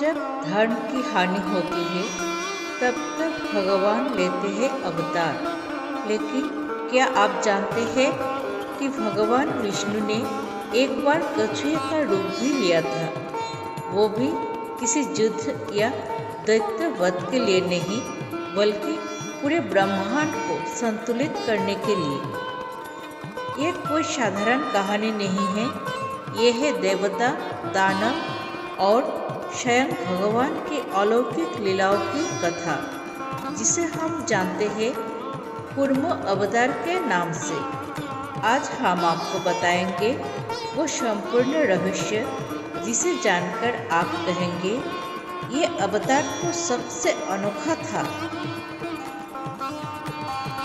जब धर्म की हानि होती है तब तक भगवान लेते हैं अवतार। लेकिन क्या आप जानते हैं कि भगवान विष्णु ने एक बार कछुए का रूप भी लिया था, वो भी किसी युद्ध या दैत्य वध के लिए नहीं, बल्कि पूरे ब्रह्मांड को संतुलित करने के लिए। यह कोई साधारण कहानी नहीं है, यह है देवता, दानव और स्वयं भगवान की अलौकिक लीलाओं की कथा, जिसे हम जानते हैं कूर्म अवतार के नाम से। आज हम आपको बताएंगे वो संपूर्ण रहस्य जिसे जानकर आप कहेंगे ये अवतार तो सबसे अनोखा था।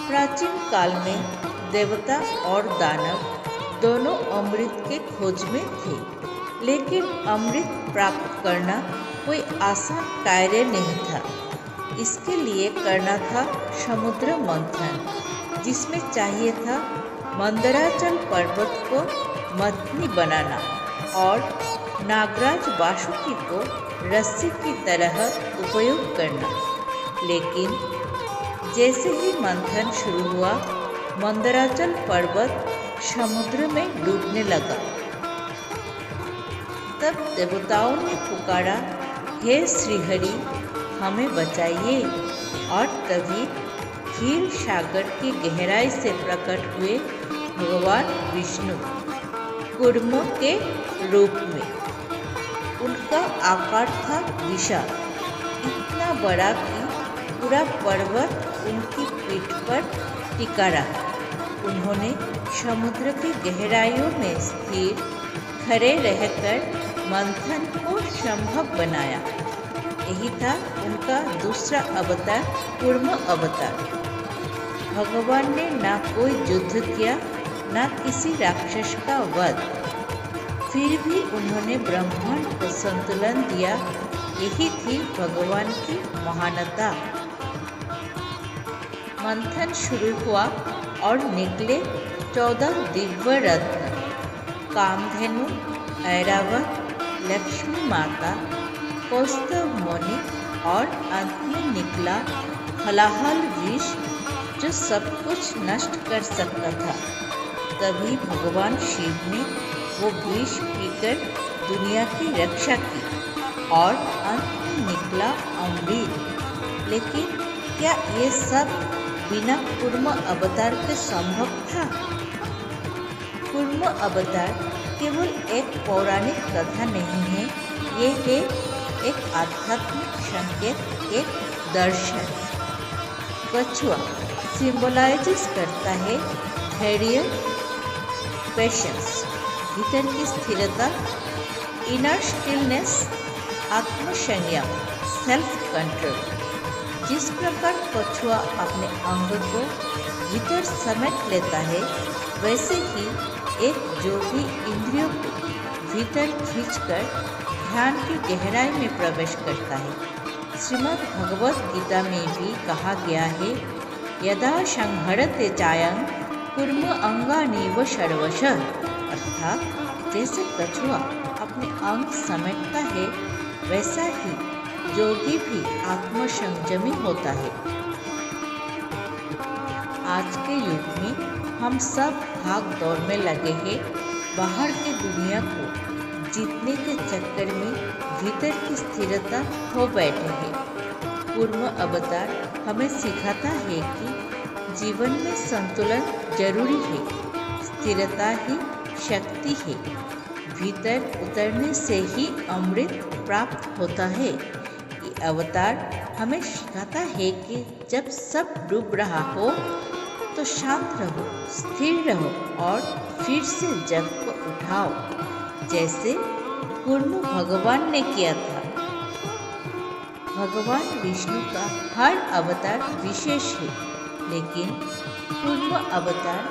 प्राचीन काल में देवता और दानव दोनों अमृत के खोज में थे, लेकिन अमृत प्राप्त करना कोई आसान कार्य नहीं था। इसके लिए करना था समुद्र मंथन, जिसमें चाहिए था मंदराचल पर्वत को मंथनी बनाना और नागराज वासुकी को रस्सी की तरह उपयोग करना। लेकिन जैसे ही मंथन शुरू हुआ, मंदराचल पर्वत समुद्र में डूबने लगा। तब देवताओं ने पुकारा, हे श्रीहरि, हमें बचाइए। और तभी क्षीर सागर की गहराई से प्रकट हुए भगवान विष्णु कूर्म के रूप में। उनका आकार था विशाल, इतना बड़ा कि पूरा पर्वत उनकी पीठ पर टिका रहा। उन्होंने समुद्र की गहराइयों में स्थिर खड़े रहकर मंथन को संभव बनाया। यही था उनका दूसरा अवतार, कूर्म अवतार। भगवान ने ना कोई युद्ध किया, ना किसी राक्षस का वध, फिर भी उन्होंने ब्रह्मांड को संतुलन दिया। यही थी भगवान की महानता। मंथन शुरू हुआ और निकले 14 दिव्य रत्न, कामधेनु, ऐरावत, लक्ष्मी माता, कौस्तभ मणि और अंत में निकला हलाहल विष, जो सब कुछ नष्ट कर सकता था। तभी भगवान शिव ने वो विष पीकर दुनिया की रक्षा की और अंत में निकला अमृत। लेकिन क्या ये सब बिना कूर्म अवतार के संभव था? कूर्म अवतार केवल एक पौराणिक कथा नहीं है, ये है एक आध्यात्मिक संकेत, एक दर्शन। कछुआ सिंबलाइज करता है धैर्य, पेशेंस, भीतर की स्थिरता, इनर स्टिलनेस, आत्मसंयम, सेल्फ कंट्रोल। जिस प्रकार कछुआ अपने अंग को भीतर समेट लेता है, वैसे ही एक जोगी इंद्रियों को भीतर खींचकर ध्यान की गहराई में प्रवेश करता है। श्रीमद् भगवत गीता में भी कहा गया है, यदा संहरते चायं कूर्म अंगानीव सर्वशः। अर्थात जैसे कछुआ अपने अंग समेटता है, वैसा ही योगी भी आत्मसंयमी होता है। आज के युग में हम सब भाग दौड़ में लगे हैं, बाहर की दुनिया को जीतने के चक्कर में भीतर की स्थिरता खो बैठे हैं। कूर्म अवतार हमें सिखाता है कि जीवन में संतुलन जरूरी है, स्थिरता ही शक्ति है। भीतर उतरने से ही अमृत प्राप्त होता है। ये अवतार हमें सिखाता है कि जब सब डूब रहा हो तो शांत रहो, स्थिर रहो और फिर से जग को उठाओ, जैसे कूर्म भगवान ने किया था। भगवान विष्णु का हर अवतार विशेष है, लेकिन कूर्म अवतार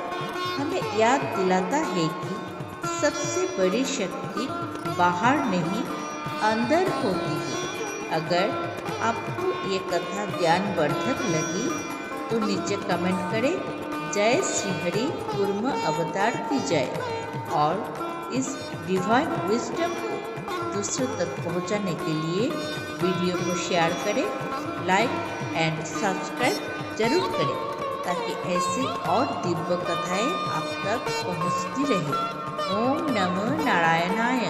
हमें याद दिलाता है कि सबसे बड़ी शक्ति बाहर नहीं, अंदर होती है। अगर आपको ये कथा ज्ञानवर्धक लगी तो नीचे कमेंट करें, जय श्री हरि कूर्म अवतार की जय, और इस डिवाइन विजडम को दूसरों तक पहुंचाने के लिए वीडियो को शेयर करें, लाइक एंड सब्सक्राइब जरूर करें ताकि ऐसी और दिव्य कथाएं आप तक पहुंचती रहे। ओम नमो नारायणाय।